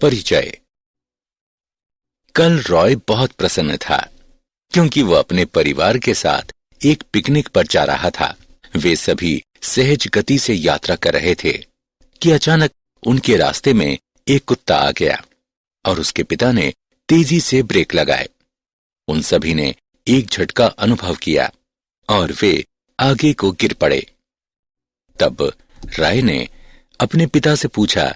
परिचय। कल रॉय बहुत प्रसन्न था क्योंकि वह अपने परिवार के साथ एक पिकनिक पर जा रहा था। वे सभी सहज गति से यात्रा कर रहे थे कि अचानक उनके रास्ते में एक कुत्ता आ गया और उसके पिता ने तेजी से ब्रेक लगाए। उन सभी ने एक झटका अनुभव किया और वे आगे को गिर पड़े। तब रॉय ने अपने पिता से पूछा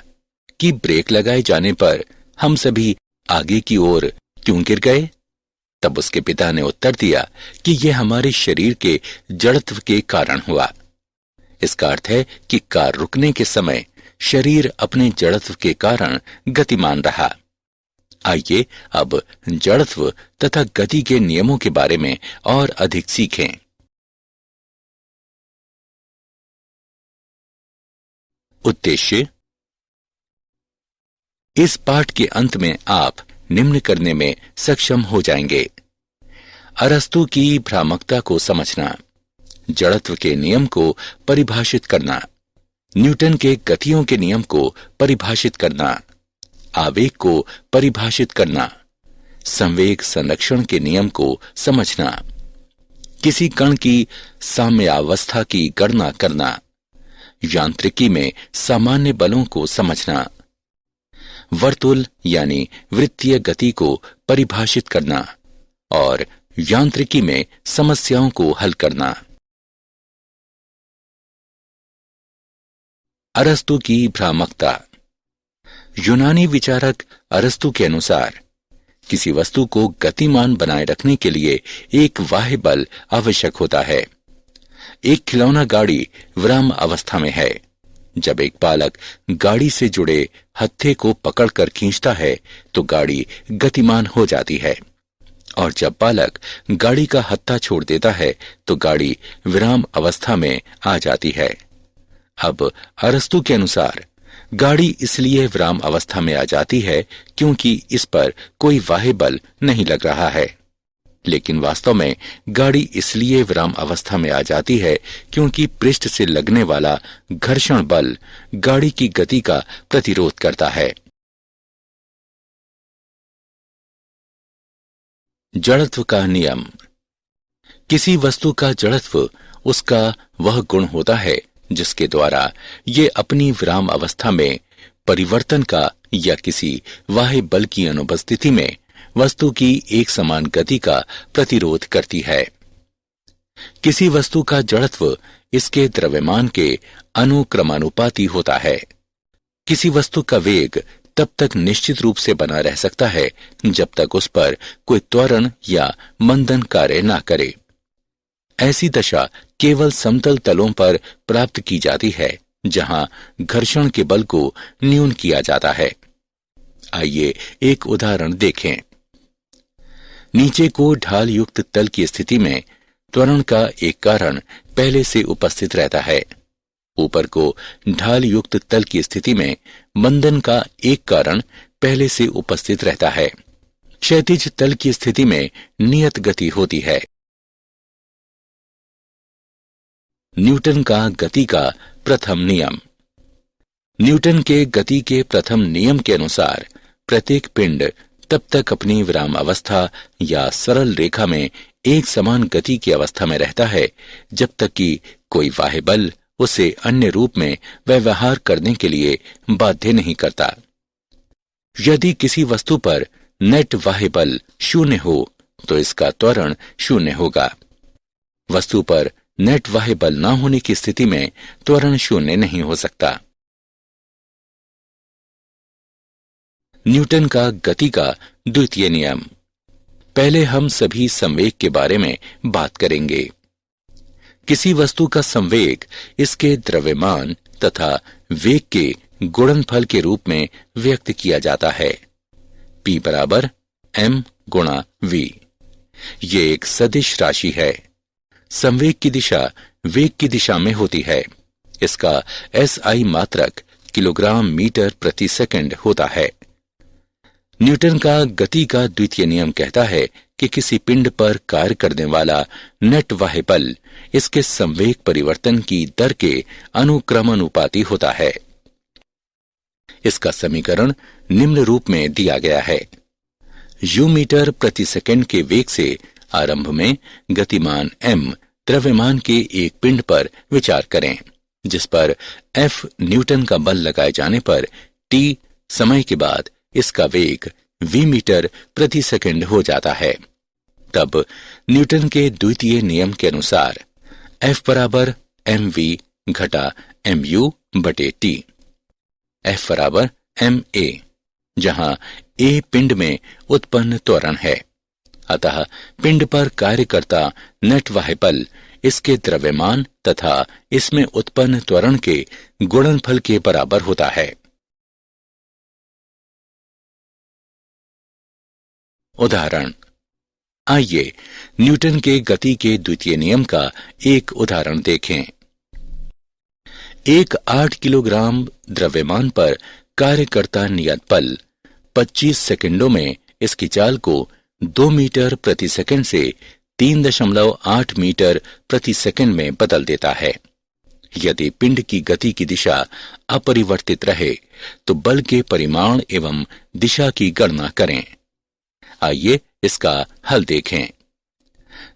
कि ब्रेक लगाए जाने पर हम सभी आगे की ओर क्यों गिर गए? तब उसके पिता ने उत्तर दिया कि यह हमारे शरीर के जड़त्व के कारण हुआ। इसका अर्थ है कि कार रुकने के समय शरीर अपने जड़त्व के कारण गतिमान रहा। आइए अब जड़त्व तथा गति के नियमों के बारे में और अधिक सीखें। उद्देश्य। इस पाठ के अंत में आप निम्न करने में सक्षम हो जाएंगे: अरस्तु की भ्रामकता को समझना, जड़त्व के नियम को परिभाषित करना, न्यूटन के गतियों के नियम को परिभाषित करना, आवेग को परिभाषित करना, संवेग संरक्षण के नियम को समझना, किसी कण की साम्यावस्था की गणना करना, यांत्रिकी में सामान्य बलों को समझना, वर्तुल यानी वृत्तीय गति को परिभाषित करना और यांत्रिकी में समस्याओं को हल करना। अरस्तु की भ्रामकता। यूनानी विचारक अरस्तु के अनुसार किसी वस्तु को गतिमान बनाए रखने के लिए एक बाह्य बल आवश्यक होता है। एक खिलौना गाड़ी विराम अवस्था में है। जब एक बालक गाड़ी से जुड़े हत्थे को पकड़कर खींचता है तो गाड़ी गतिमान हो जाती है, और जब बालक गाड़ी का हत्था छोड़ देता है तो गाड़ी विराम अवस्था में आ जाती है। अब अरस्तु के अनुसार गाड़ी इसलिए विराम अवस्था में आ जाती है क्योंकि इस पर कोई बाह्य बल नहीं लग रहा है, लेकिन वास्तव में गाड़ी इसलिए विराम अवस्था में आ जाती है क्योंकि पृष्ठ से लगने वाला घर्षण बल गाड़ी की गति का प्रतिरोध करता है। जड़त्व का नियम। किसी वस्तु का जड़त्व उसका वह गुण होता है जिसके द्वारा ये अपनी विराम अवस्था में परिवर्तन का या किसी बाह्य बल की अनुपस्थिति में वस्तु की एक समान गति का प्रतिरोध करती है। किसी वस्तु का जड़त्व इसके द्रव्यमान के अनुक्रमानुपाती होता है। किसी वस्तु का वेग तब तक निश्चित रूप से बना रह सकता है जब तक उस पर कोई त्वरण या मंदन कार्य न करे। ऐसी दशा केवल समतल तलों पर प्राप्त की जाती है जहां घर्षण के बल को न्यून किया जाता है। आइए एक उदाहरण देखें। नीचे को ढाल युक्त तल की स्थिति में त्वरण का एक कारण पहले से उपस्थित रहता है। ऊपर को ढाल युक्त तल की स्थिति में मंदन का एक कारण पहले से उपस्थित रहता है। क्षैतिज तल की स्थिति में नियत गति होती है। न्यूटन का गति का प्रथम नियम। न्यूटन के गति के प्रथम नियम के अनुसार प्रत्येक पिंड तब तक अपनी विराम अवस्था या सरल रेखा में एक समान गति की अवस्था में रहता है जब तक कि कोई बाह्य बल उसे अन्य रूप में व्यवहार करने के लिए बाध्य नहीं करता। यदि किसी वस्तु पर नेट बाह्य बल शून्य हो तो इसका त्वरण शून्य होगा। वस्तु पर नेट बाह्य बल न होने की स्थिति में त्वरण शून्य नहीं हो सकता। न्यूटन का गति का द्वितीय नियम। पहले हम सभी संवेग के बारे में बात करेंगे। किसी वस्तु का संवेग इसके द्रव्यमान तथा वेग के गुणनफल के रूप में व्यक्त किया जाता है। P बराबर m गुणा v। ये एक सदिश राशि है। संवेग की दिशा वेग की दिशा में होती है। इसका SI मात्रक किलोग्राम मीटर प्रति सेकंड होता है। न्यूटन का गति का द्वितीय नियम कहता है कि किसी पिंड पर कार्य करने वाला नेट बाह्य बल इसके संवेग परिवर्तन की दर के अनुक्रमानुपाती होता है। इसका समीकरण निम्न रूप में दिया गया है। यू मीटर प्रति सेकंड के वेग से आरंभ में गतिमान m द्रव्यमान के एक पिंड पर विचार करें, जिस पर F न्यूटन का बल लगाए जाने पर t समय के बाद इसका वेग v मीटर प्रति सेकंड हो जाता है। तब न्यूटन के द्वितीय नियम के अनुसार F बराबर mv घटा mu बटे t, F बराबर ma, जहां a पिंड में उत्पन्न त्वरण है। अतः पिंड पर कार्य करता नेट बाह्य बल इसके द्रव्यमान तथा इसमें उत्पन्न त्वरण के गुणनफल के बराबर होता है। उदाहरण, आइए न्यूटन के गति के द्वितीय नियम का एक उदाहरण देखें। एक 8 किलोग्राम द्रव्यमान पर कार्य करता नियत बल 25 सेकंडों में इसकी चाल को 2 मीटर प्रति सेकंड से 3.8 मीटर प्रति सेकंड में बदल देता है। यदि पिंड की गति की दिशा अपरिवर्तित रहे तो बल के परिमाण एवं दिशा की गणना करें। आइए इसका हल देखें।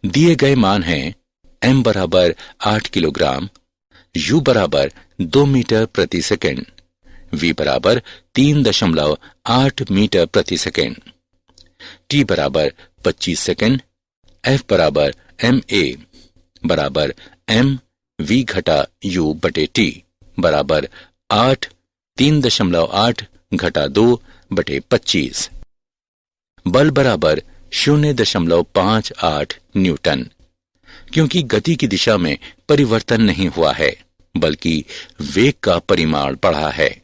दिए गए मान हैं m बराबर 8 किलोग्राम, u बराबर 2 मीटर प्रति सेकंड, v बराबर 3.8 मीटर प्रति सेकंड, t बराबर 25 सेकंड, f बराबर ma बराबर m v घटा u बटे t बराबर 3.8 घटा 2 बटे 25। बल बराबर 0.58 न्यूटन। क्योंकि गति की दिशा में परिवर्तन नहीं हुआ है बल्कि वेग का परिमाण बढ़ा है,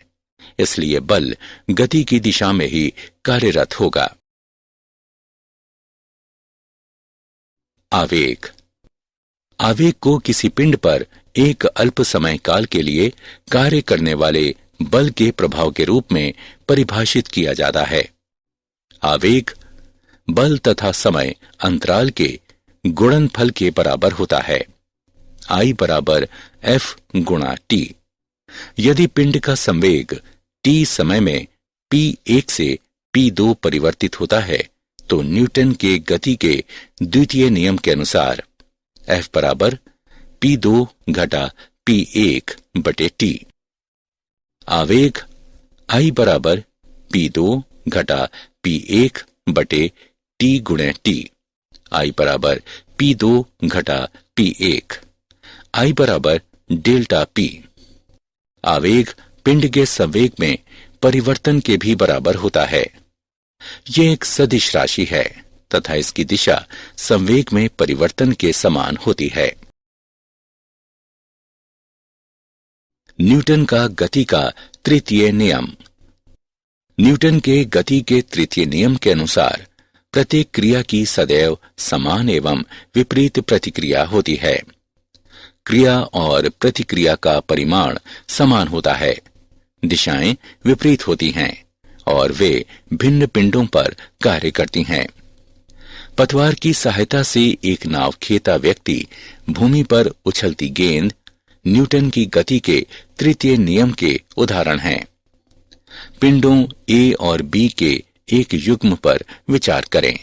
इसलिए बल गति की दिशा में ही कार्यरत होगा। आवेग। आवेग को किसी पिंड पर एक अल्प समय काल के लिए कार्य करने वाले बल के प्रभाव के रूप में परिभाषित किया जाता है। आवेग बल तथा समय अंतराल के गुणनफल के बराबर होता है। I बराबर F गुणा T। यदि पिंड का संवेग T समय में P1 से P2 परिवर्तित होता है तो न्यूटन के गति के द्वितीय नियम के अनुसार F बराबर P2 घटा P1 बटे T। आवेग I बराबर P2 घटा P1 बटे T गुणे T। I बराबर P2 घटा P1। I बराबर डेल्टा P। आवेग पिंड के संवेग में परिवर्तन के भी बराबर होता है। यह एक सदिश राशि है तथा इसकी दिशा संवेग में परिवर्तन के समान होती है। न्यूटन का गति का तृतीय नियम। न्यूटन के गति के तृतीय नियम के अनुसार प्रत्येक क्रिया की सदैव समान एवं विपरीत प्रतिक्रिया होती है। क्रिया और प्रतिक्रिया का परिमाण समान होता है, दिशाएं विपरीत होती हैं और वे भिन्न पिंडों पर कार्य करती हैं। पतवार की सहायता से एक नाव खेता व्यक्ति भूमि पर उछलती गेंद न्यूटन की गति के तृतीय नियम के उदाहरण हैं। पिंडों A और B के एक युग्म पर विचार करें,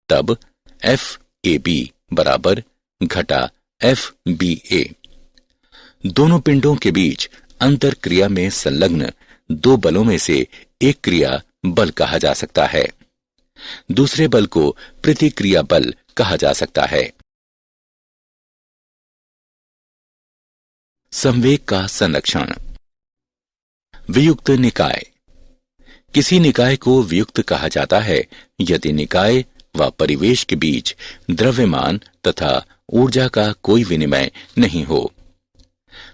तब FAB बराबर घटा FBA। दोनों पिंडों के बीच अंतर क्रिया में संलग्न दो बलों में से एक क्रिया बल कहा जा सकता है, दूसरे बल को प्रतिक्रिया बल कहा जा सकता है। संवेग का संरक्षण। वियुक्त निकाय। किसी निकाय को वियुक्त कहा जाता है यदि निकाय व परिवेश के बीच द्रव्यमान तथा ऊर्जा का कोई विनिमय नहीं हो।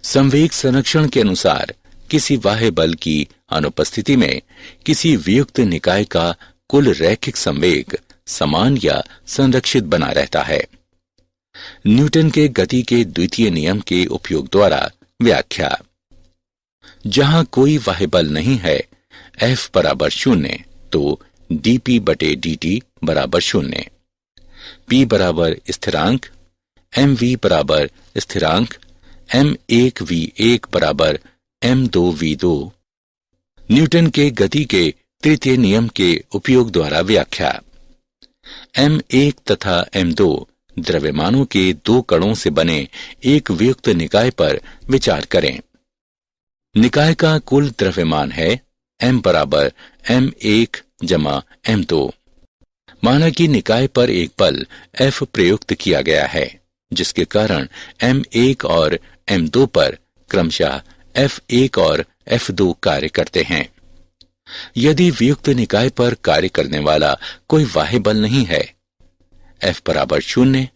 संवेग संरक्षण के अनुसार किसी बाह्य बल की अनुपस्थिति में किसी वियुक्त निकाय का कुल रैखिक संवेग समान या संरक्षित बना रहता है। न्यूटन के गति के द्वितीय नियम के उपयोग द्वारा व्याख्या। जहां कोई बाह्य बल नहीं है, F बराबर 0 तो dP बटे dt बराबर 0। P बराबर स्थिरांक, mv बराबर स्थिरांक, m1v1 बराबर m2v2, न्यूटन के गति के तृतीय नियम के उपयोग द्वारा व्याख्या। M1 तथा M2 द्रव्यमानों के दो कणों से बने एक वियुक्त निकाय पर विचार करें। निकाय का कुल द्रव्यमान है M बराबर M1 जमा M2। माना कि निकाय पर एक बल F प्रयुक्त किया गया है, जिसके कारण M1 और M2 पर क्रमशः F1 और F2 कार्य करते हैं। यदि वियुक्त निकाय पर कार्य करने वाला कोई बाह्य बल नहीं है, F बराबर 0,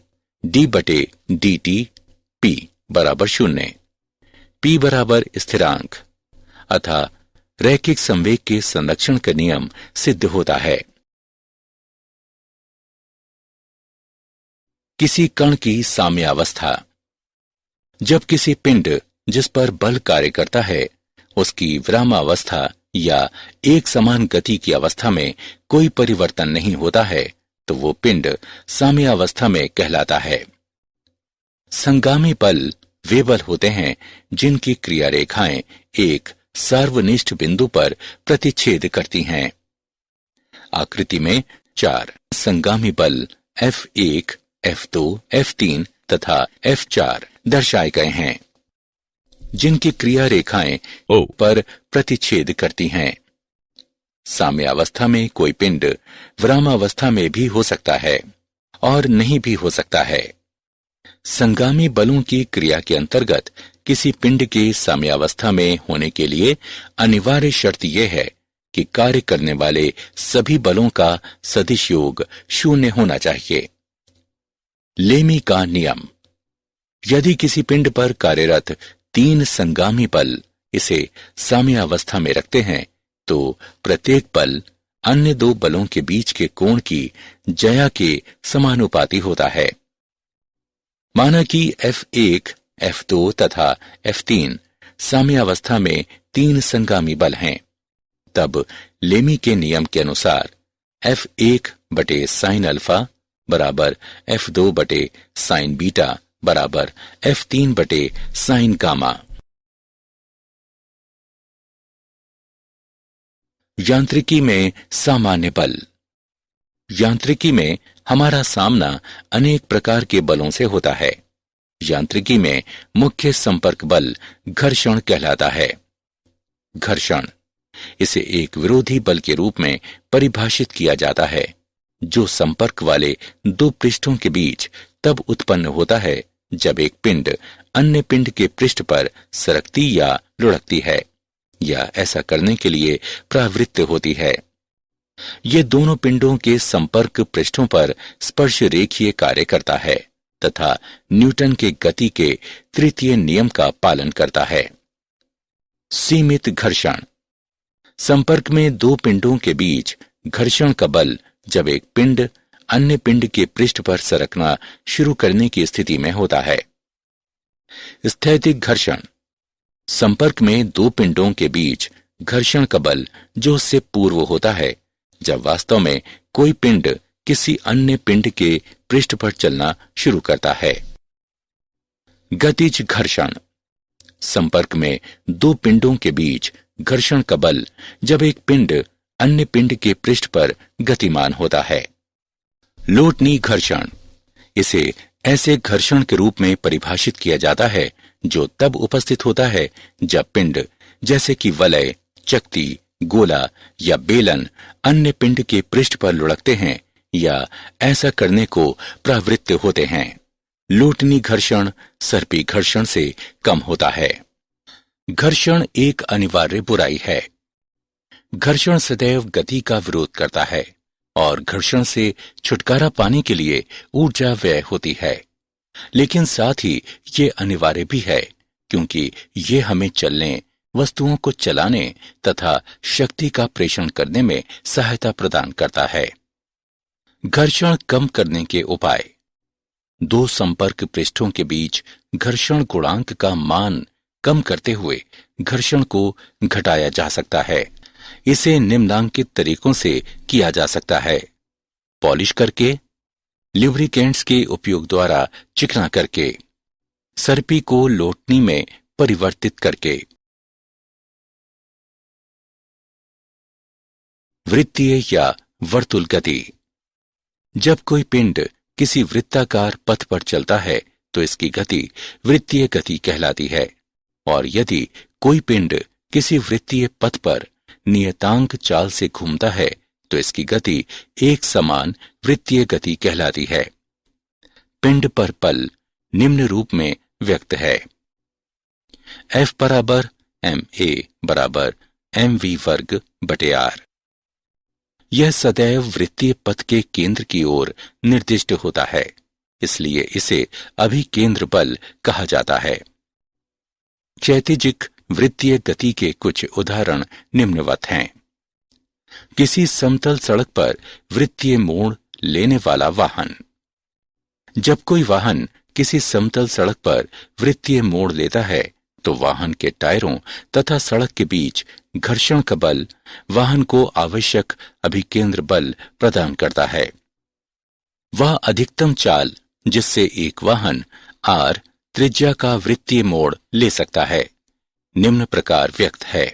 d बटे dt, P बराबर 0, P बराबर स्थिरांक अतः रैखिक संवेग के संरक्षण का नियम सिद्ध होता है। किसी कण की साम्यावस्था। जब किसी पिंड जिस पर बल कार्य करता है उसकी विरामावस्था या एक समान गति की अवस्था में कोई परिवर्तन नहीं होता है तो वो पिंड साम्यावस्था में कहलाता है। संगामी बल वे बल होते हैं जिनकी क्रिया रेखाएं एक सार्वनिष्ठ बिंदु पर प्रतिच्छेद करती हैं। आकृति में 4 संगामी बल F1, F2, F3 तथा F4 दर्शाए गए हैं, जिनकी क्रिया रेखाएं O पर प्रतिच्छेद करती हैं। साम्यावस्था में कोई पिंड विरामावस्था में भी हो सकता है और नहीं भी हो सकता है। संगामी बलों की क्रिया के अंतर्गत किसी पिंड के साम्यावस्था में होने के लिए अनिवार्य शर्त यह है कि कार्य करने वाले सभी बलों का सदिश योग 0 होना चाहिए। लेमी का नियम। यदि किसी पिंड पर कार्यरत 3 संगामी बल इसे साम्यावस्था में रखते हैं तो प्रत्येक बल अन्य 2 बलों के बीच के कोण की ज्या के समानुपाती होता है। माना कि F1, F2 तथा F3 साम्यावस्था में 3 संगामी बल हैं, तब लेमी के नियम के अनुसार F1 बटे साइन अल्फा बराबर F2 बटे साइन बीटा बराबर F3 बटे साइन गामा। यांत्रिकी में सामान्य बल। यांत्रिकी में हमारा सामना अनेक प्रकार के बलों से होता है। यांत्रिकी में मुख्य संपर्क बल घर्षण कहलाता है। घर्षण, इसे एक विरोधी बल के रूप में परिभाषित किया जाता है जो संपर्क वाले 2 पृष्ठों के बीच तब उत्पन्न होता है जब एक पिंड अन्य पिंड के पृष्ठ पर सरकती या लुढ़कती है या ऐसा करने के लिए प्रवृत्त होती है। ये दोनों पिंडों के संपर्क पृष्ठों पर स्पर्श रेखीय कार्य करता है तथा न्यूटन के गति के तृतीय नियम का पालन करता है। सीमित घर्षण। संपर्क में 2 पिंडों के बीच घर्षण का बल जब एक पिंड अन्य पिंड के पृष्ठ पर सरकना शुरू करने की स्थिति में होता है। स्थैतिक घर्षण। संपर्क में 2 पिंडों के बीच घर्षण का बल जो उससे पूर्व होता है जब वास्तव में कोई पिंड किसी अन्य पिंड के पृष्ठ पर चलना शुरू करता है। गतिज घर्षण। संपर्क में 2 पिंडों के बीच घर्षण का बल जब एक पिंड अन्य पिंड के पृष्ठ पर गतिमान होता है। लोटनी घर्षण। इसे ऐसे घर्षण के रूप में परिभाषित किया जाता है जो तब उपस्थित होता है जब पिंड जैसे कि वलय, चकती, गोला या बेलन अन्य पिंड के पृष्ठ पर लुढ़कते हैं या ऐसा करने को प्रवृत्त होते हैं। लोटनी घर्षण सर्पी घर्षण से कम होता है। घर्षण एक अनिवार्य बुराई है। घर्षण सदैव गति का विरोध करता है और घर्षण से छुटकारा पाने के लिए ऊर्जा व्यय होती है, लेकिन साथ ही ये अनिवार्य भी है क्योंकि ये हमें चलने, वस्तुओं को चलाने तथा शक्ति का प्रेषण करने में सहायता प्रदान करता है। घर्षण कम करने के उपाय। 2 संपर्क पृष्ठों के बीच घर्षण गुणांक का मान कम करते हुए घर्षण को घटाया जा सकता है। इसे निम्नांकित तरीकों से किया जा सकता है: पॉलिश करके, ल्यूब्रिकेंट्स के उपयोग द्वारा चिकना करके, सर्पी को लोटनी में परिवर्तित करके। वृत्तीय या वर्तुल गति। जब कोई पिंड किसी वृत्ताकार पथ पर चलता है तो इसकी गति वृत्तीय गति कहलाती है, और यदि कोई पिंड किसी वृत्तीय पथ पर नियतांक चाल से घूमता है तो इसकी गति एक समान वृत्तीय गति कहलाती है। पिंड पर बल निम्न रूप में व्यक्त है। F बराबर ma बराबर mv वर्ग बटे r। यह सदैव वृत्तीय पथ के केंद्र की ओर निर्दिष्ट होता है, इसलिए इसे अभिकेंद्र बल कहा जाता है। क्षैतिजिक वृत्तीय गति के कुछ उदाहरण निम्नवत हैं। किसी समतल सड़क पर वृत्तीय मोड़ लेने वाला वाहन। जब कोई वाहन किसी समतल सड़क पर वृत्तीय मोड़ लेता है तो वाहन के टायरों तथा सड़क के बीच घर्षण का बल वाहन को आवश्यक अभिकेंद्र बल प्रदान करता है। वह अधिकतम चाल जिससे एक वाहन r त्रिज्या का वृत्तीय मोड़ ले सकता है निम्न प्रकार व्यक्त है।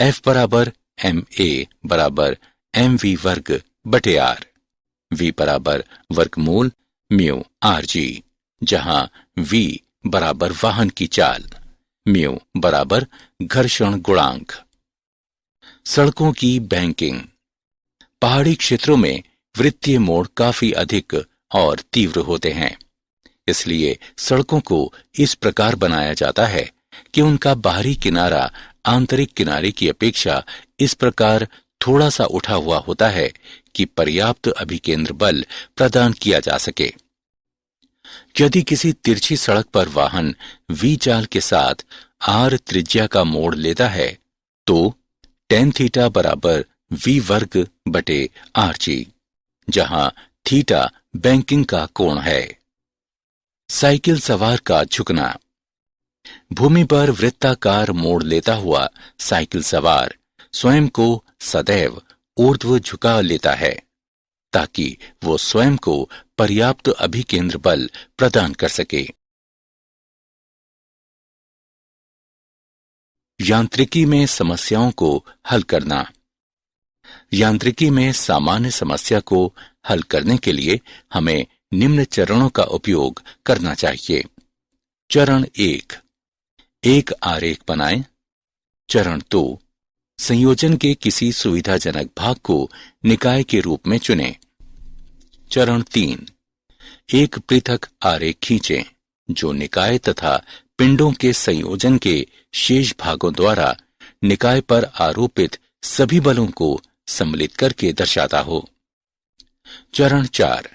F बराबर ma बराबर mv वर्ग बटे r। v बराबर वर्गमूल म्यू rg, जहां v बराबर वाहन की चाल, म्यू बराबर घर्षण गुणांक। सड़कों की बैंकिंग। पहाड़ी क्षेत्रों में वृत्तीय मोड़ काफी अधिक और तीव्र होते हैं, इसलिए सड़कों को इस प्रकार बनाया जाता है कि उनका बाहरी किनारा आंतरिक किनारे की अपेक्षा इस प्रकार थोड़ा सा उठा हुआ होता है कि पर्याप्त अभिकेंद्र बल प्रदान किया जा सके। यदि किसी तिरछी सड़क पर वाहन v चाल के साथ r त्रिज्या का मोड़ लेता है तो tan थीटा बराबर v वर्ग बटे rg, जहां थीटा बैंकिंग का कोण है। साइकिल सवार का झुकना। भूमि पर वृत्ताकार मोड़ लेता हुआ साइकिल सवार स्वयं को सदैव ऊर्ध्व झुका लेता है ताकि वो स्वयं को पर्याप्त अभिकेंद्र बल प्रदान कर सके। यांत्रिकी में समस्याओं को हल करना। यांत्रिकी में सामान्य समस्या को हल करने के लिए हमें निम्न चरणों का उपयोग करना चाहिए। चरण 1, एक आरेख बनाएं। चरण 2, संयोजन के किसी सुविधाजनक भाग को निकाय के रूप में चुनें। चरण 3, एक पृथक आरेख खींचें जो निकाय तथा पिंडों के संयोजन के शेष भागों द्वारा निकाय पर आरोपित सभी बलों को सम्मिलित करके दर्शाता हो। चरण 4,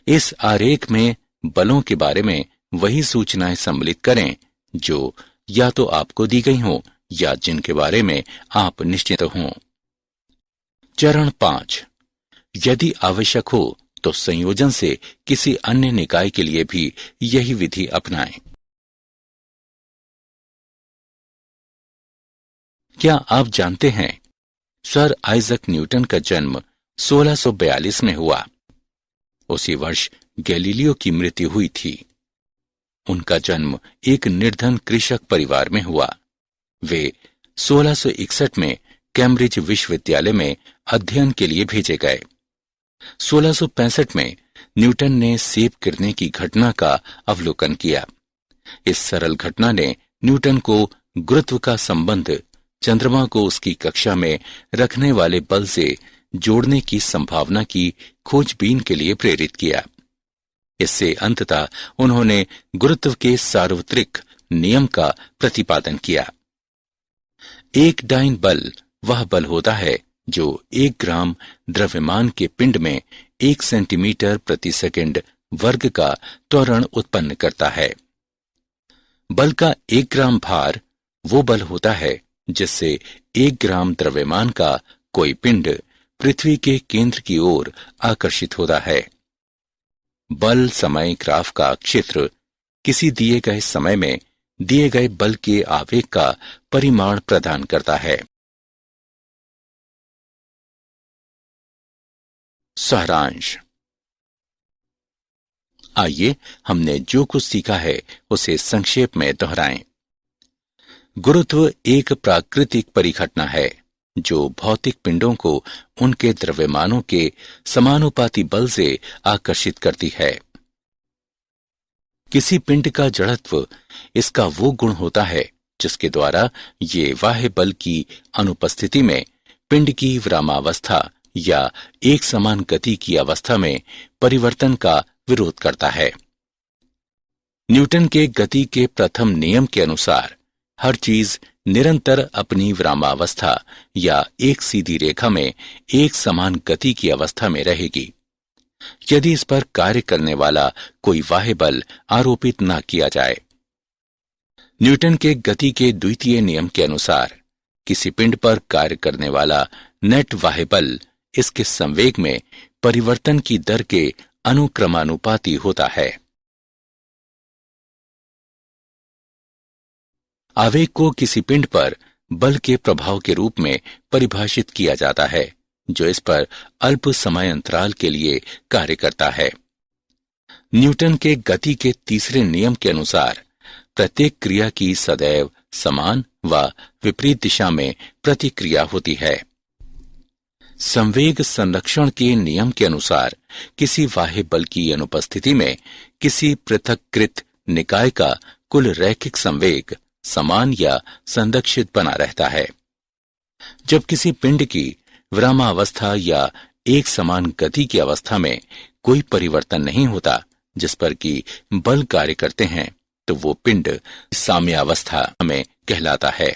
इस आरेख में बलों के बारे में वही सूचनाएं सम्मिलित करें जो या तो आपको दी गई हों या जिनके बारे में आप निश्चित हों। चरण 5, यदि आवश्यक हो तो संयोजन से किसी अन्य निकाय के लिए भी यही विधि अपनाएं। क्या आप जानते हैं सर आइजक न्यूटन का जन्म 1642 में हुआ। उसी वर्ष गैलीलियो की मृत्यु हुई थी। उनका जन्म एक निर्धन कृषक परिवार में हुआ। वे 1661 में कैम्ब्रिज विश्वविद्यालय में अध्ययन के लिए भेजे गए। 1665 में न्यूटन ने सेब गिरने की घटना का अवलोकन किया। इस सरल घटना ने न्यूटन को गुरुत्व का संबंध चंद्रमा को उसकी कक्षा में रखने वाले बल से जोड़ने की संभावना की खोजबीन के लिए प्रेरित किया। इससे अंततः उन्होंने गुरुत्व के सार्वत्रिक नियम का प्रतिपादन किया। एक डाइन बल वह बल होता है जो 1 ग्राम द्रव्यमान के पिंड में 1 सेंटीमीटर प्रति सेकंड वर्ग का त्वरण उत्पन्न करता है। बल का 1 ग्राम भार वो बल होता है जिससे 1 ग्राम द्रव्यमान का कोई पिंड पृथ्वी के केंद्र की ओर आकर्षित होता है। बल समय ग्राफ का क्षेत्र किसी दिए गए समय में दिए गए बल के आवेग का परिमाण प्रदान करता है। सारांश। आइए हमने जो कुछ सीखा है उसे संक्षेप में दोहराएं। गुरुत्व एक प्राकृतिक परिघटना है जो भौतिक पिंडों को उनके द्रव्यमानों के समानुपाती बल से आकर्षित करती है। किसी पिंड का जड़त्व इसका वो गुण होता है जिसके द्वारा ये बाह्य बल की अनुपस्थिति में पिंड की विरामावस्था या एक समान गति की अवस्था में परिवर्तन का विरोध करता है। न्यूटन के गति के प्रथम नियम के अनुसार हर चीज निरंतर अपनी विरामावस्था या एक सीधी रेखा में एक समान गति की अवस्था में रहेगी यदि इस पर कार्य करने वाला कोई बाह्य बल आरोपित न किया जाए। न्यूटन के गति के द्वितीय नियम के अनुसार किसी पिंड पर कार्य करने वाला नेट बाह्य बल इसके संवेग में परिवर्तन की दर के अनुक्रमानुपाती होता है। आवेग को किसी पिंड पर बल के प्रभाव के रूप में परिभाषित किया जाता है जो इस पर अल्प समय अंतराल के लिए कार्य करता है। न्यूटन के गति के तीसरे नियम के अनुसार प्रत्येक क्रिया की सदैव समान व विपरीत दिशा में प्रतिक्रिया होती है। संवेग संरक्षण के नियम के अनुसार किसी बाह्य बल की अनुपस्थिति में किसी पृथक्कृत निकाय का कुल रैखिक संवेग समान या संरक्षित बना रहता है। जब किसी पिंड की विरामावस्था या एक समान गति की अवस्था में कोई परिवर्तन नहीं होता जिस पर कि बल कार्य करते हैं तो वो पिंड साम्यावस्था में कहलाता है।